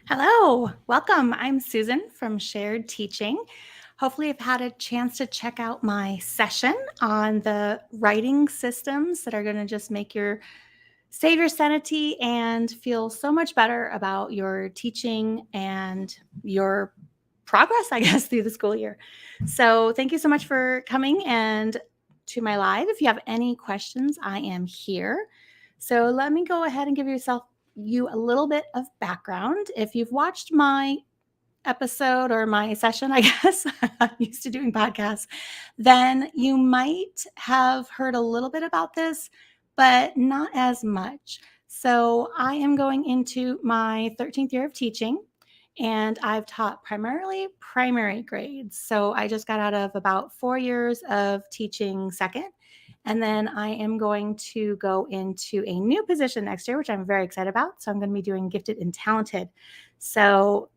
Hello, welcome. I'm Susan from Shared Teaching. Hopefully, you've had a chance to check out my session on the writing systems that are going to just make your save your sanity and feel so much better about your teaching and your progress, I guess, through the school year. So, thank you so much for coming and to my live. If you have any questions, I am here. So, let me go ahead and give you a little bit of background. If you've watched my episode or my session, I guess, I'm used to doing podcasts, then you might have heard a little bit about this, but not as much. So I am going into my 13th year of teaching, and I've taught primarily primary grades. So I just got out of about 4 years of teaching second. And then I am going to go into a new position next year, which I'm very excited about. So I'm going to be doing gifted and talented. So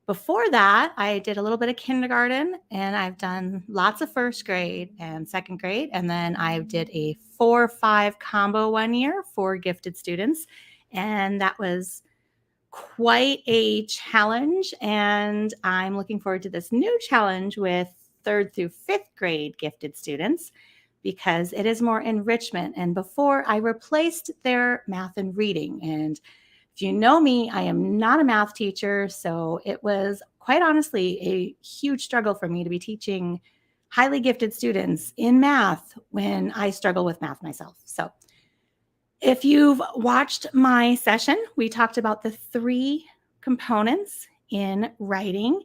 before that, I did a little bit of kindergarten, and I've done lots of first grade and second grade. And then I did a 4-5 combo 1 year for gifted students. And that was quite a challenge. And I'm looking forward to this new challenge with third through fifth grade gifted students because it is more enrichment. And before, I replaced their math and reading. And if you know me, I am not a math teacher. So it was quite honestly a huge struggle for me to be teaching highly gifted students in math when I struggle with math myself. So if you've watched my session, we talked about the 3 components in writing,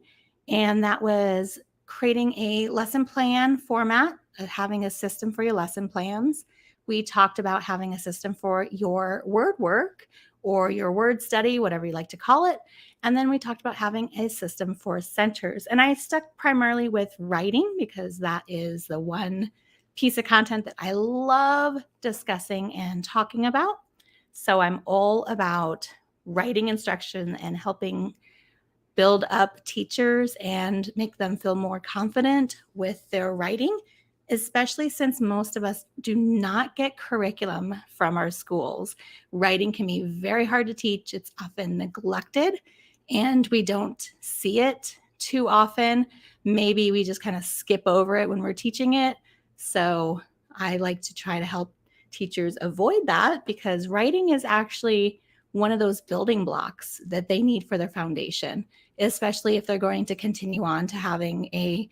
and that was creating a lesson plan format, having a system for your lesson plans. We talked about having a system for your word work or your word study, whatever you like to call it. And then we talked about having a system for centers. And I stuck primarily with writing because that is the one piece of content that I love discussing and talking about. So I'm all about writing instruction and helping build up teachers and make them feel more confident with their writing, especially since most of us do not get curriculum from our schools. Writing can be very hard to teach. It's often neglected, and we don't see it too often. Maybe we just kind of skip over it when we're teaching it. So I like to try to help teachers avoid that because writing is actually one of those building blocks that they need for their foundation, especially if they're going to continue on to having a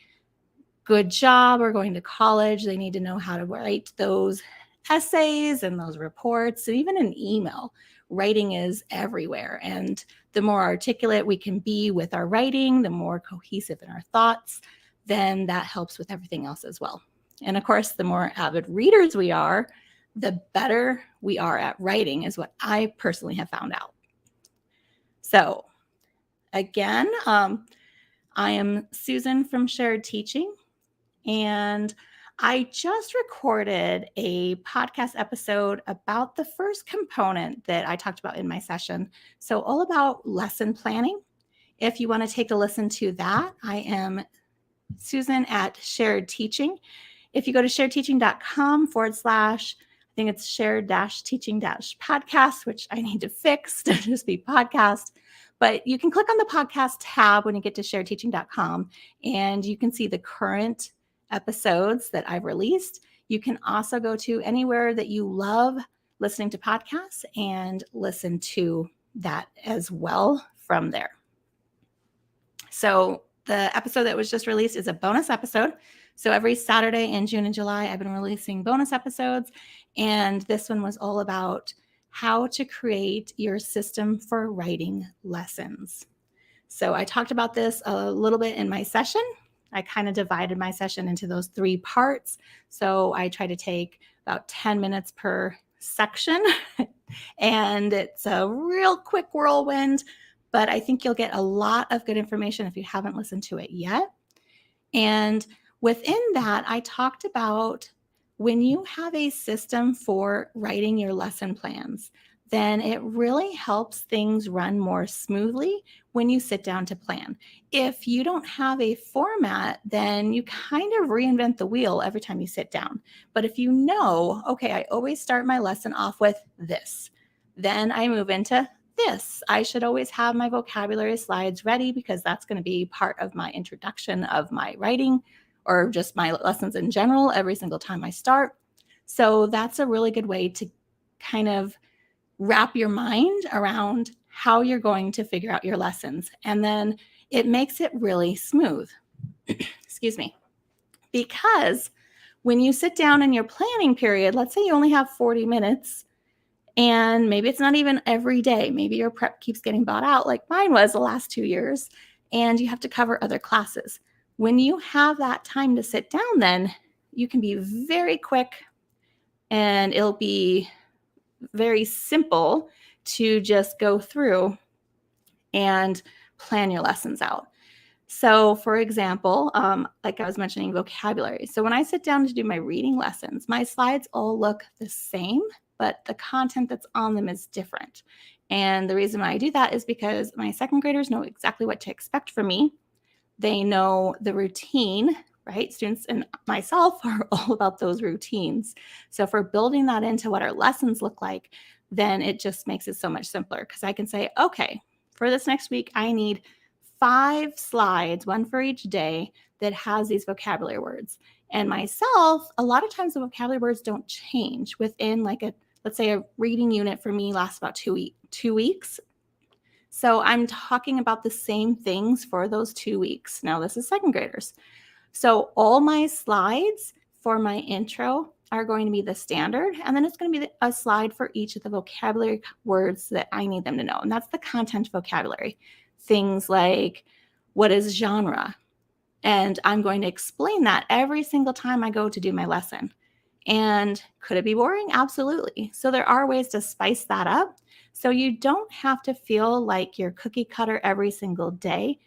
good job or going to college. They need to know how to write those essays and those reports, and even an email. Writing is everywhere. And the more articulate we can be with our writing, the more cohesive in our thoughts, then that helps with everything else as well. And of course, the more avid readers we are, the better we are at writing, is what I personally have found out. So again, I am Susan from Shared Teaching, and I just recorded a podcast episode about the first component that I talked about in my session. So all about lesson planning. If you want to take a listen to that, I am Susan at Shared Teaching. If you go to sharedteaching.com / I think it's shared-teaching podcast, which I need to fix to just be podcast. But you can click on the podcast tab when you get to sharedteaching.com, and you can see the current episodes that I've released. You can also go to anywhere that you love listening to podcasts and listen to that as well from there. So the episode that was just released is a bonus episode. So every Saturday in June and July, I've been releasing bonus episodes. And this one was all about how to create your system for writing lessons. So I talked about this a little bit in my session. I kind of divided my session into those 3 parts. So I try to take about 10 minutes per section. And it's a real quick whirlwind, but I think you'll get a lot of good information if you haven't listened to it yet. And within that, I talked about when you have a system for writing your lesson plans, then it really helps things run more smoothly when you sit down to plan. If you don't have a format, then you kind of reinvent the wheel every time you sit down. But if you know, okay, I always start my lesson off with this, then I move into this. I should always have my vocabulary slides ready because that's going to be part of my introduction of my writing or just my lessons in general every single time I start. So that's a really good way to kind of wrap your mind around how you're going to figure out your lessons. And then it makes it really smooth. Excuse me. Because when you sit down in your planning period, let's say you only have 40 minutes, and maybe it's not even every day. Maybe your prep keeps getting bought out like mine was the last 2 years, and you have to cover other classes. When you have that time to sit down, then you can be very quick, and it'll be very simple to just go through and plan your lessons out. So for example, like I was mentioning vocabulary. So when I sit down to do my reading lessons, my slides all look the same, but the content that's on them is different. And the reason why I do that is because my second graders know exactly what to expect from me. They know the routine, right? Students and myself are all about those routines. So if we're building that into what our lessons look like, then it just makes it so much simpler because I can say, okay, for this next week, I need 5 slides, one for each day, that has these vocabulary words. And myself, a lot of times the vocabulary words don't change within let's say a reading unit for me lasts about 2 weeks. So I'm talking about the same things for those 2 weeks. Now this is second graders. So all my slides for my intro are going to be the standard, and then it's going to be a slide for each of the vocabulary words that I need them to know. And that's the content vocabulary. Things like, what is genre? And I'm going to explain that every single time I go to do my lesson. And could it be boring? Absolutely. So there are ways to spice that up. So you don't have to feel like you're cookie cutter every single day.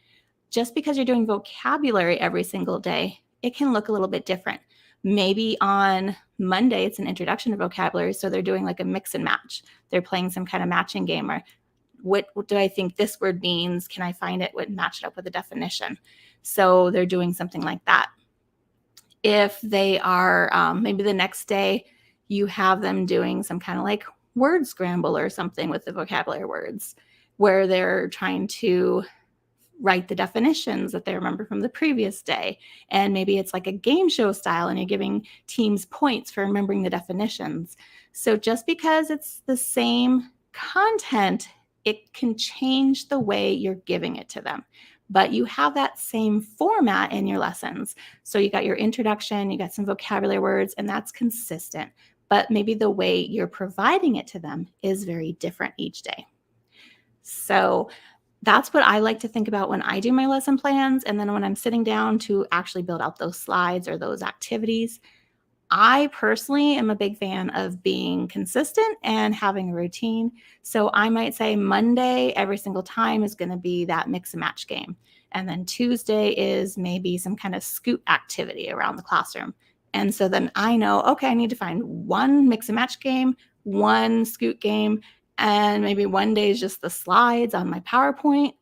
Just because you're doing vocabulary every single day, it can look a little bit different. Maybe on Monday, it's an introduction to vocabulary. So they're doing like a mix and match. They're playing some kind of matching game, or what do I think this word means? Can I find it? Would match it up with a definition? So they're doing something like that. If they are, maybe the next day you have them doing some kind of like word scramble or something with the vocabulary words, where they're trying to write the definitions that they remember from the previous day. And maybe it's like a game show style and you're giving teams points for remembering the definitions. So just because it's the same content, it can change the way you're giving it to them. But you have that same format in your lessons. So you got your introduction, you got some vocabulary words, and that's consistent. But maybe the way you're providing it to them is very different each day. So that's what I like to think about when I do my lesson plans. And then when I'm sitting down to actually build out those slides or those activities, I personally am a big fan of being consistent and having a routine. So I might say Monday every single time is going to be that mix and match game. And then Tuesday is maybe some kind of scoot activity around the classroom. And so then I know, okay, I need to find one mix and match game, one scoot game, and maybe one day is just the slides on my PowerPoint.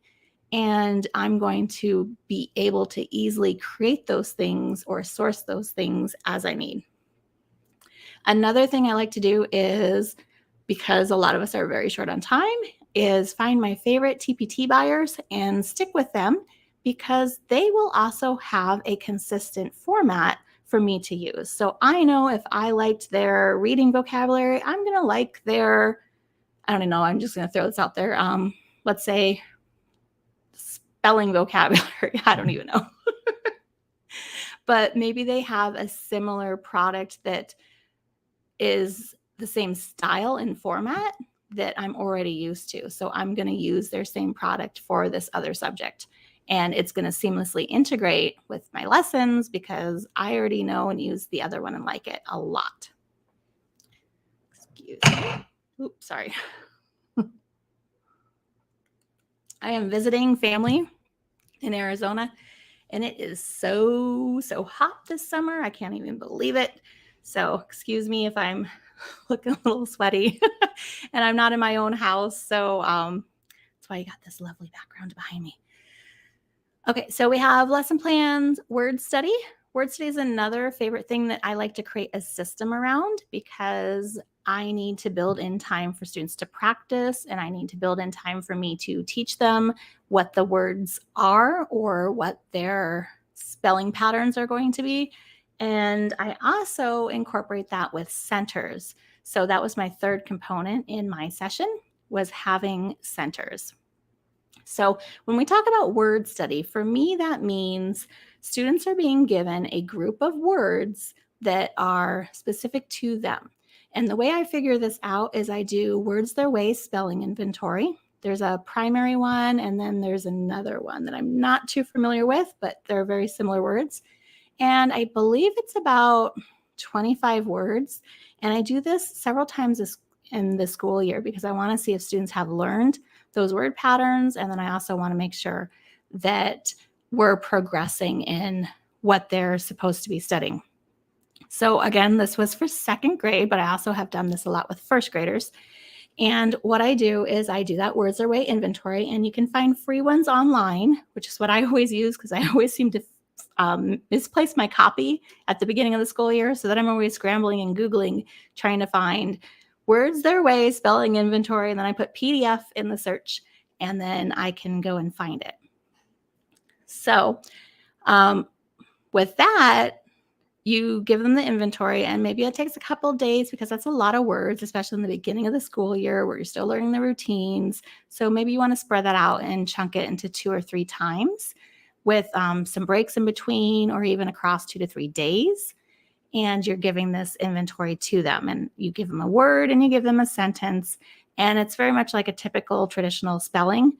And I'm going to be able to easily create those things or source those things as I need. Another thing I like to do is, because a lot of us are very short on time, is find my favorite TPT buyers and stick with them, because they will also have a consistent format for me to use. So I know if I liked their reading vocabulary, I'm going to like their, I don't know, I'm just going to throw this out there. Let's say spelling vocabulary. I don't even know. But maybe they have a similar product that is the same style and format that I'm already used to. So I'm going to use their same product for this other subject. And it's going to seamlessly integrate with my lessons because I already know and use the other one and like it a lot. Excuse me. Oops, sorry. I am visiting family in Arizona, and it is so hot this summer. I can't even believe it. So excuse me if I'm looking a little sweaty and I'm not in my own house. So that's why you got this lovely background behind me. Okay, so we have lesson plans, word study. word study is another favorite thing that I like to create a system around because I need to build in time for students to practice, and I need to build in time for me to teach them what the words are or what their spelling patterns are going to be. And I also incorporate that with centers. So that was my third component in my session, was having centers. So when we talk about word study, for me, that means students are being given a group of words that are specific to them. And the way I figure this out is I do words their way spelling inventory. There's a primary one, and then there's another one that I'm not too familiar with, but they're very similar words. And I believe it's about 25 words. And I do this several times in the school year because I want to see if students have learned those word patterns. And then I also want to make sure that we're progressing in what they're supposed to be studying. So again, this was for second grade, but I also have done this a lot with first graders. And what I do is I do that words their way inventory, and you can find free ones online, which is what I always use because I always seem to misplace my copy at the beginning of the school year. So that I'm always scrambling and Googling, trying to find words their way spelling inventory. And then I put PDF in the search, and then I can go and find it. So with that, you give them the inventory, and maybe it takes a couple of days because that's a lot of words, especially in the beginning of the school year where you're still learning the routines. So maybe you want to spread that out and chunk it into 2 or 3 times with some breaks in between, or even across 2 to 3 days. And you're giving this inventory to them, and you give them a word and you give them a sentence. And it's very much like a typical traditional spelling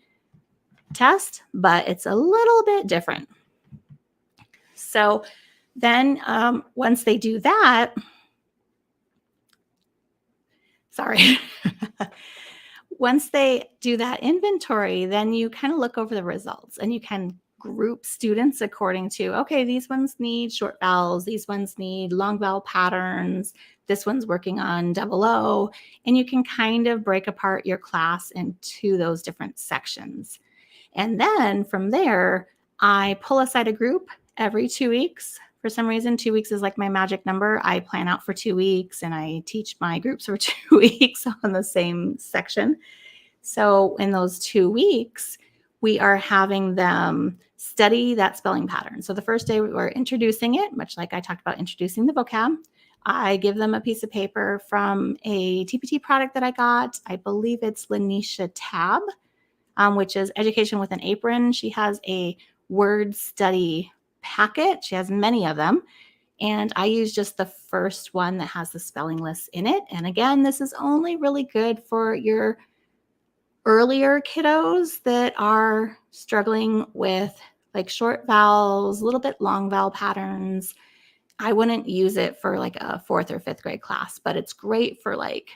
test, but it's a little bit different. So then once they do that, once they do that inventory, then you kind of look over the results, and you can group students according to, okay, these ones need short vowels, these ones need long vowel patterns, this one's working on double O, and you can kind of break apart your class into those different sections. And then from there, I pull aside a group every 2 weeks. For some reason, 2 weeks is like my magic number. I plan out for 2 weeks, and I teach my groups for 2 weeks on the same section. So in those 2 weeks, we are having them study that spelling pattern. So the first day we're introducing it, much like I talked about introducing the vocab. I give them a piece of paper from a TPT product that I got. I believe it's Lanisha Tab, which is Education with an Apron. She has a word study packet. She has many of them. And I use just the first one that has the spelling list in it. And again, this is only really good for your earlier kiddos that are struggling with like short vowels, a little bit long vowel patterns. I wouldn't use it for like a 4th or 5th grade class, but it's great for like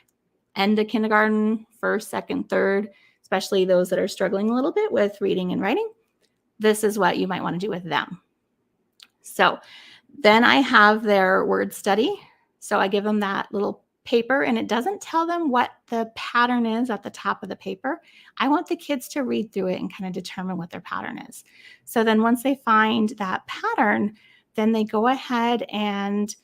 end of kindergarten, 1st, 2nd, 3rd, especially those that are struggling a little bit with reading and writing. This is what you might want to do with them. So then I have their word study. So I give them that little paper, and it doesn't tell them what the pattern is at the top of the paper. I want the kids to read through it and kind of determine what their pattern is. So then once they find that pattern, then they go ahead and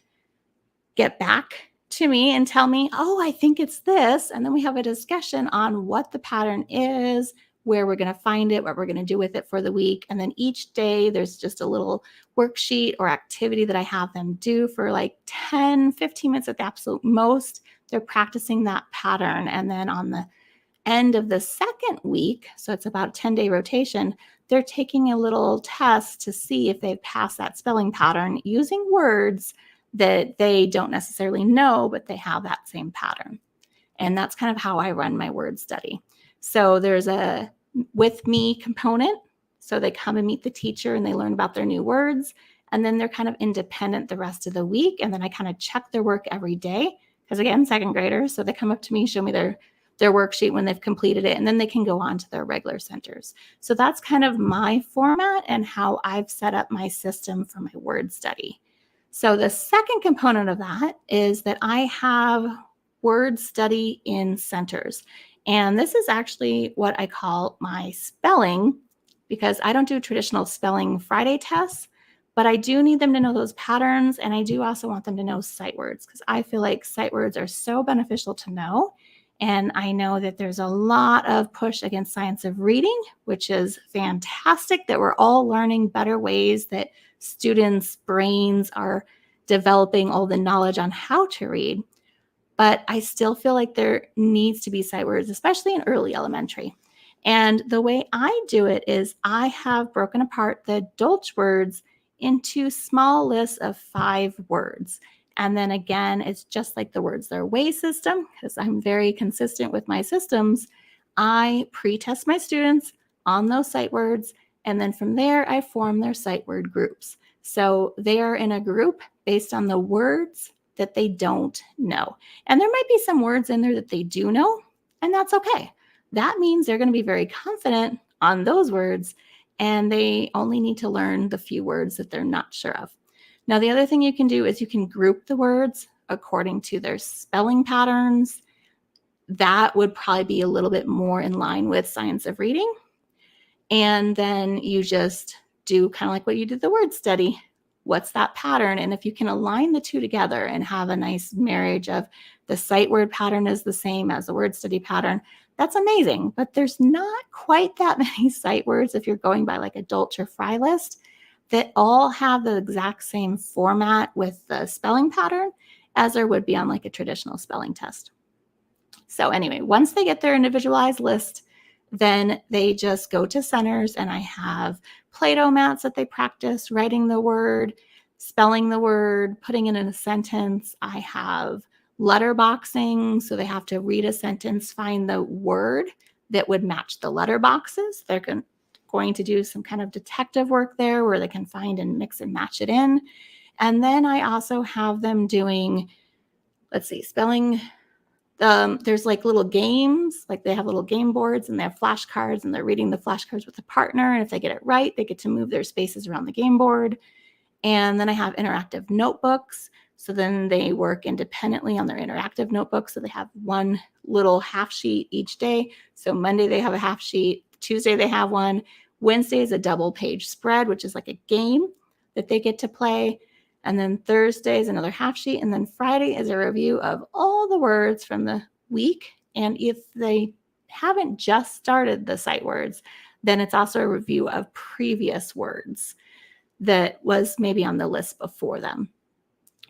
get back to me and tell me, oh, I think it's this. And then we have a discussion on what the pattern is, where we're going to find it, what we're going to do with it for the week. And then each day there's just a little worksheet or activity that I have them do for like 10, 15 minutes at the absolute most. They're practicing that pattern. And then on the end of the second week, so it's about a 10-day rotation, they're taking a little test to see if they've passed that spelling pattern using words that they don't necessarily know, but they have that same pattern. And that's kind of how I run my word study. So there's a with me component. So they come and meet the teacher and they learn about their new words. And then they're kind of independent the rest of the week. And then I kind of check their work every day. Because again, 2nd graders. So they come up to me, show me their worksheet when they've completed it, and then they can go on to their regular centers. So that's kind of my format and how I've set up my system for my word study. So the second component of that is that I have word study in centers. And this is actually what I call my spelling, because I don't do traditional spelling Friday tests, But I do need them to know those patterns, and I do also want them to know sight words because I feel like sight words are so beneficial to know. And I know that there's a lot of push against science of reading, which is fantastic that we're all learning better ways that students' brains are developing all the knowledge on how to read. But I still feel like there needs to be sight words, especially in early elementary. And the way I do it is I have broken apart the Dolch words into small lists of 5 words. And then again, it's just like the words their way system, because I'm very consistent with my systems. I pre-test my students on those sight words, and then from there, I form their sight word groups. So they are in a group based on the words that they don't know. And there might be some words in there that they do know, and that's okay. That means they're going to be very confident on those words, and they only need to learn the few words that they're not sure of. Now, the other thing you can do is you can group the words according to their spelling patterns. That would probably be a little bit more in line with science of reading. And then you just do kind of like what you did the word study. What's that pattern? And if you can align the two together and have a nice marriage of the sight word pattern is the same as the word study pattern, that's amazing. But there's not quite that many sight words if you're going by like a Dolch or Fry list that all have the exact same format with the spelling pattern as there would be on like a traditional spelling test. So anyway, once they get their individualized list, then they just go to centers, and I have Play-Doh mats that they practice writing the word, spelling the word, putting it in a sentence. I have letterboxing, so they have to read a sentence, find the word that would match the letter boxes. They're going to do some kind of detective work there where they can find and mix and match it in. And then I also have them doing, spelling. There's like little games, like they have little game boards and they have flashcards, and they're reading the flashcards with a partner. And if they get it right, they get to move their spaces around the game board. And then I have interactive notebooks. So then they work independently on their interactive notebooks. So they have one little half sheet each day. So Monday they have a half sheet. Tuesday they have one. Wednesday is a double page spread, which is like a game that they get to play. And then Thursday is another half sheet. And then Friday is a review of all the words from the week. And if they haven't just started the sight words, then it's also a review of previous words that was maybe on the list before them.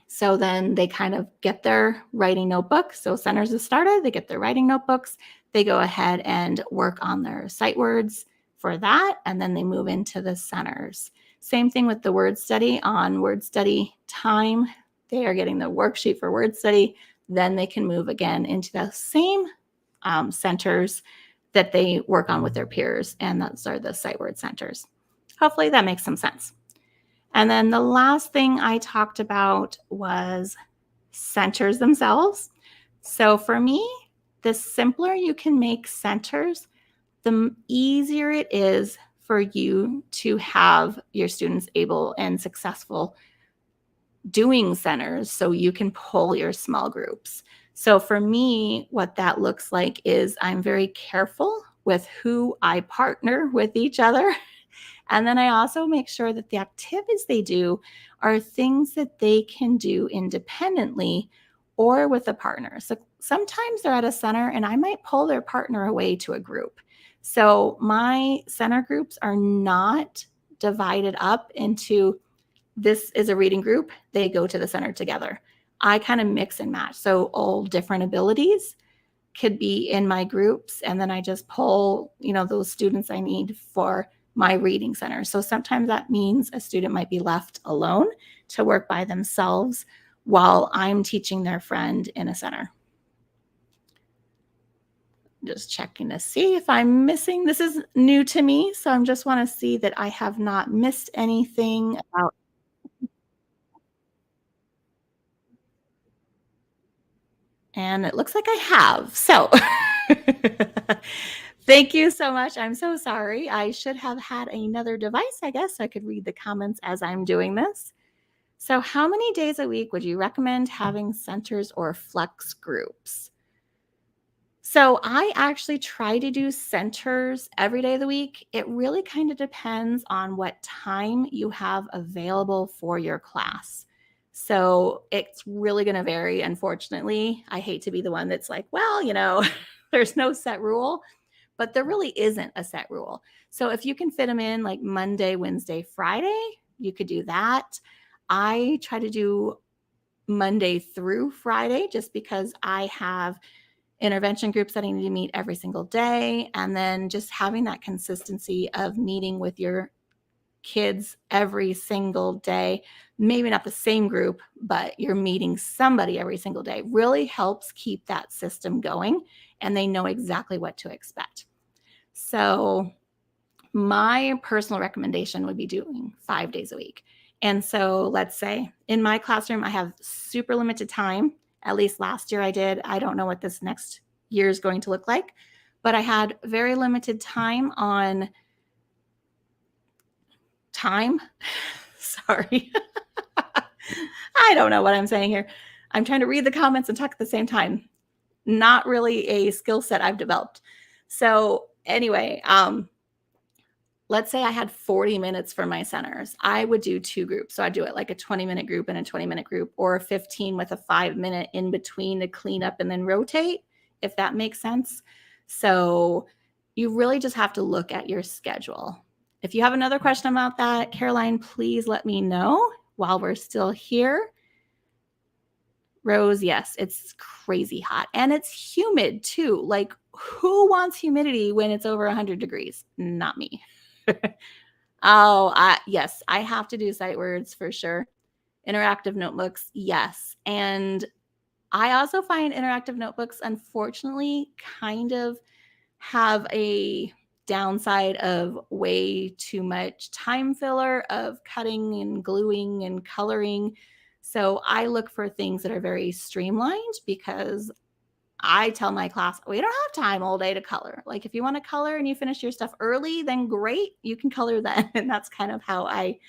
So then they kind of get their writing notebook. So centers have started, they get their writing notebooks. They go ahead and work on their sight words for that. And then they move into the centers. Same thing with the word study. On word study time, they are getting the worksheet for word study. Then they can move again into the same centers that they work on with their peers. And those are the sight word centers. Hopefully that makes some sense. And then the last thing I talked about was centers themselves. So for me, the simpler you can make centers, the easier it is for you to have your students able and successful doing centers so you can pull your small groups. So for me, what that looks like is I'm very careful with who I partner with each other. And then I also make sure that the activities they do are things that they can do independently or with a partner. So sometimes they're at a center and I might pull their partner away to a group. So my center groups are not divided up into this is a reading group. They go to the center together. I kind of mix and match. So all different abilities could be in my groups. And then I just pull, those students I need for my reading center. So sometimes that means a student might be left alone to work by themselves while I'm teaching their friend in a center. Just checking to see if I'm missing. This is new to me, so I just want to see that I have not missed anything about. And it looks like I have. So thank you so much. I'm so sorry. I should have had another device, I guess. I could read the comments as I'm doing this. So how many days a week would you recommend having centers or flex groups? So I actually try to do centers every day of the week. It really kind of depends on what time you have available for your class. So it's really going to vary, unfortunately. I hate to be the one that's like, well, there's no set rule, but there really isn't a set rule. So if you can fit them in like Monday, Wednesday, Friday, you could do that. I try to do Monday through Friday just because I have intervention groups that I need to meet every single day. And then just having that consistency of meeting with your kids every single day, maybe not the same group, but you're meeting somebody every single day, really helps keep that system going and they know exactly what to expect. So my personal recommendation would be doing 5 days a week. And so let's say in my classroom, I have super limited time. At least last year I did. I don't know what this next year is going to look like, but I had very limited time on time. Sorry. I don't know what I'm saying here. I'm trying to read the comments and talk at the same time. Not really a skill set I've developed. So anyway, let's say I had 40 minutes for my centers. I would do 2 groups. So I'd do it like a 20-minute group and a 20-minute group, or a 15 with a 5-minute in between to clean up and then rotate, if that makes sense. So you really just have to look at your schedule. If you have another question about that, Caroline, please let me know while we're still here. Rose, yes, it's crazy hot and it's humid too. Like, who wants humidity when it's over 100 degrees? Not me. Yes, I have to do sight words for sure. Interactive notebooks, yes. And I also find interactive notebooks, unfortunately, kind of have a downside of way too much time filler of cutting and gluing and coloring. So I look for things that are very streamlined because I tell my class, we don't have time all day to color. Like, if you want to color and you finish your stuff early, then great, you can color then. And that's kind of how I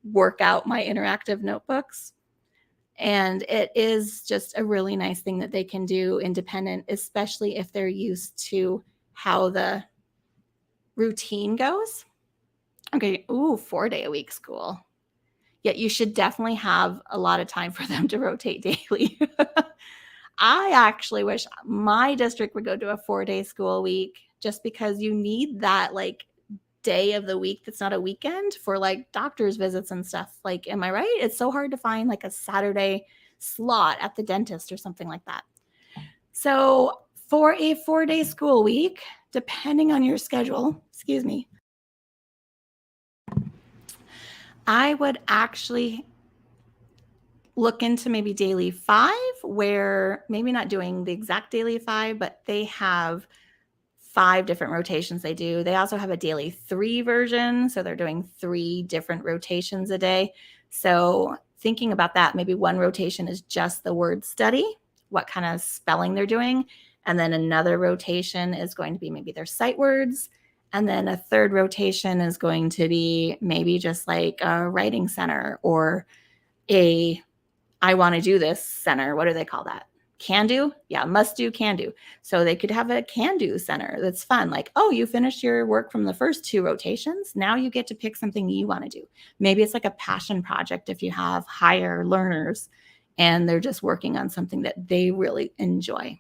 work out my interactive notebooks. And it is just a really nice thing that they can do independent, especially if they're used to how the routine goes. Okay. Ooh, 4-day-a-week school. Yet you should definitely have a lot of time for them to rotate daily. I actually wish my district would go to a 4-day school week just because you need that like day of the week that's not a weekend for like doctor's visits and stuff. Like, am I right? It's so hard to find like a Saturday slot at the dentist or something like that. So for a 4-day school week, depending on your schedule, excuse me, I would actually look into maybe daily 5, where maybe not doing the exact daily 5, but they have 5 different rotations they do. They also have a daily 3 version. So they're doing 3 different rotations a day. So thinking about that, maybe one rotation is just the word study, what kind of spelling they're doing. And then another rotation is going to be maybe their sight words. And then a third rotation is going to be maybe just like a writing center or a I want to do this center. What do they call that? Can do? Yeah, must do, can do. So they could have a can do center that's fun. Like, oh, you finished your work from the first 2 rotations. Now you get to pick something you want to do. Maybe it's like a passion project if you have higher learners and they're just working on something that they really enjoy.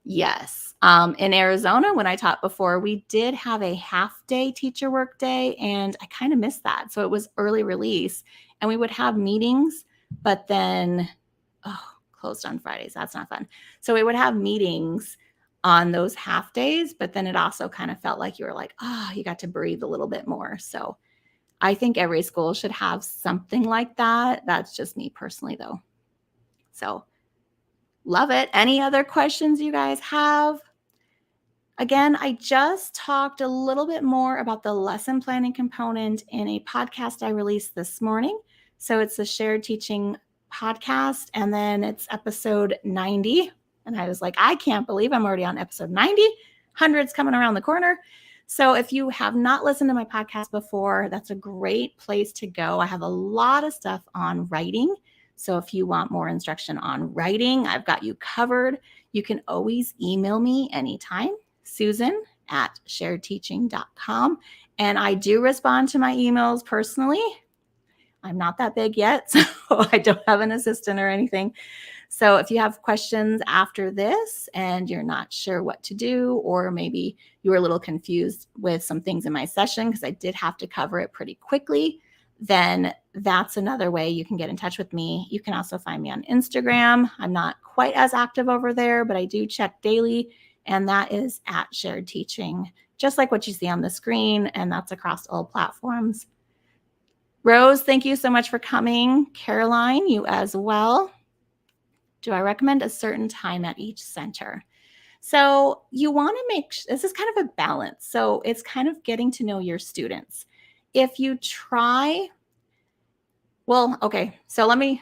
Yes. In Arizona, when I taught before, we did have a half-day teacher work day, and I kind of missed that. So it was early release, and we would have meetings, but then, closed on Fridays. That's not fun. So we would have meetings on those half days, but then it also kind of felt like you were like, you got to breathe a little bit more. So I think every school should have something like that. That's just me personally, though. So love it. Any other questions you guys have? Again, I just talked a little bit more about the lesson planning component in a podcast I released this morning. So it's a shared teaching podcast, and then it's episode 90. And I was like, I can't believe I'm already on episode 90. 100's coming around the corner. So if you have not listened to my podcast before, that's a great place to go. I have a lot of stuff on writing. So if you want more instruction on writing, I've got you covered. you can always email me anytime, Susan@sharedteaching.com. And I do respond to my emails personally. I'm not that big yet, so I don't have an assistant or anything. So if you have questions after this and you're not sure what to do, or maybe you were a little confused with some things in my session because I did have to cover it pretty quickly, then that's another way you can get in touch with me. You can also find me on Instagram. I'm not quite as active over there, but I do check daily, and that is @sharedteaching, just like what you see on the screen, and that's across all platforms. Rose, thank you so much for coming. Caroline, you as well. Do I recommend a certain time at each center? So you want to this is kind of a balance. So it's kind of getting to know your students. If you try, well, okay. So let me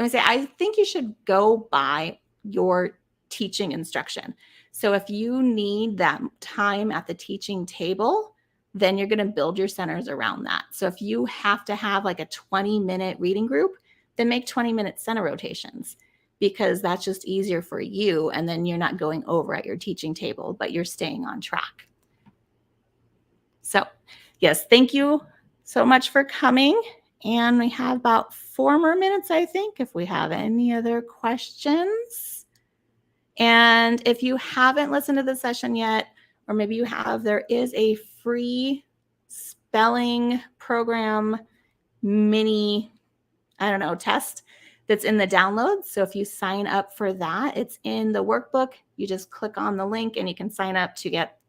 say, I think you should go by your teaching instruction. So if you need that time at the teaching table, then you're going to build your centers around that. So if you have to have like a 20-minute reading group, then make 20-minute center rotations, because that's just easier for you. And then you're not going over at your teaching table, but you're staying on track. So yes, thank you so much for coming. And we have about 4 more minutes, I think, if we have any other questions. And if you haven't listened to the session yet, or maybe you have, there is a free spelling program mini, test that's in the downloads. So if you sign up for that, it's in the workbook. You just click on the link and you can sign up to get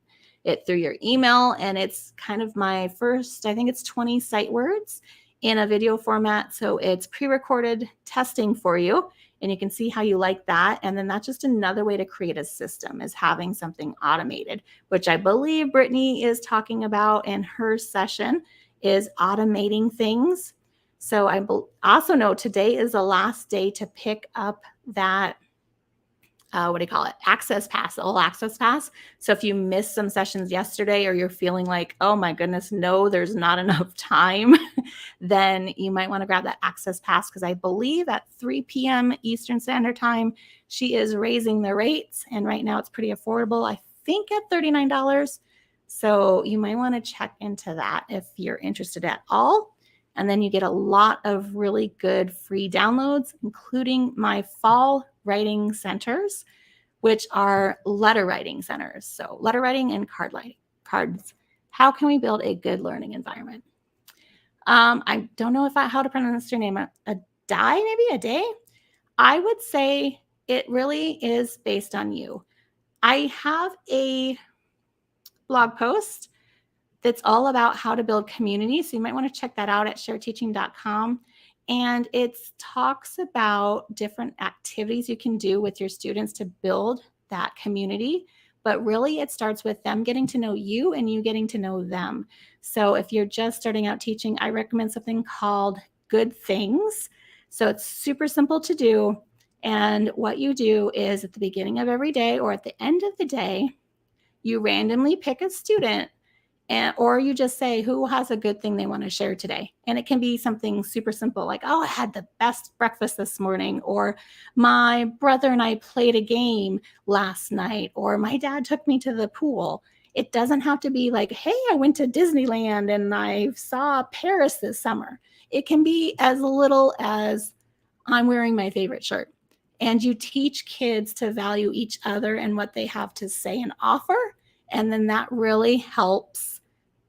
it through your email. And it's kind of my first, I think it's 20 sight words in a video format. So it's pre-recorded testing for you, and you can see how you like that. And then that's just another way to create a system, is having something automated, which I believe Brittany is talking about in her session, is automating things. So I also know today is the last day to pick up that, access pass, the all access pass. So if you missed some sessions yesterday, or you're feeling like, oh my goodness, no, there's not enough time, then you might want to grab that access pass, because I believe at 3 p.m. Eastern Standard Time, she is raising the rates. And right now it's pretty affordable, I think at $39. So you might want to check into that if you're interested at all. And then you get a lot of really good free downloads, including my fall writing centers, which are letter writing centers. So letter writing and cards. How can we build a good learning environment? I don't know how to pronounce your name. A day? I would say it really is based on you. I have a blog post that's all about how to build community. So you might want to check that out at sharedteaching.com. And it talks about different activities you can do with your students to build that community. But really, it starts with them getting to know you and you getting to know them. So if you're just starting out teaching, I recommend something called Good Things. So it's super simple to do. And what you do is at the beginning of every day, or at the end of the day, you randomly pick a student, or you just say who has a good thing they want to share today. And it can be something super simple, like, oh, I had the best breakfast this morning, or my brother and I played a game last night, or my dad took me to the pool. It doesn't have to be like, hey, I went to Disneyland and I saw Paris this summer. It can be as little as, I'm wearing my favorite shirt. And you teach kids to value each other and what they have to say and offer. And then that really helps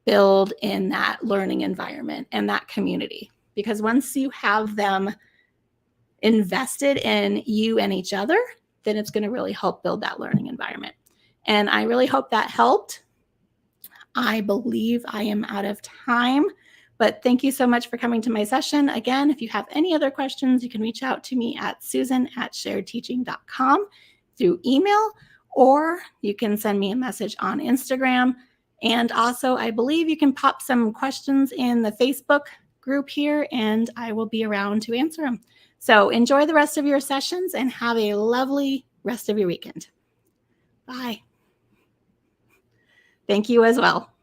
build in that learning environment and that community. Because once you have them invested in you and each other, then it's going to really help build that learning environment. And I really hope that helped. I believe I am out of time, but thank you so much for coming to my session. Again, if you have any other questions, you can reach out to me at susan@sharedteaching.com through email, or you can send me a message on Instagram. And also, I believe you can pop some questions in the Facebook group here, and I will be around to answer them. So enjoy the rest of your sessions and have a lovely rest of your weekend. Bye. Thank you as well.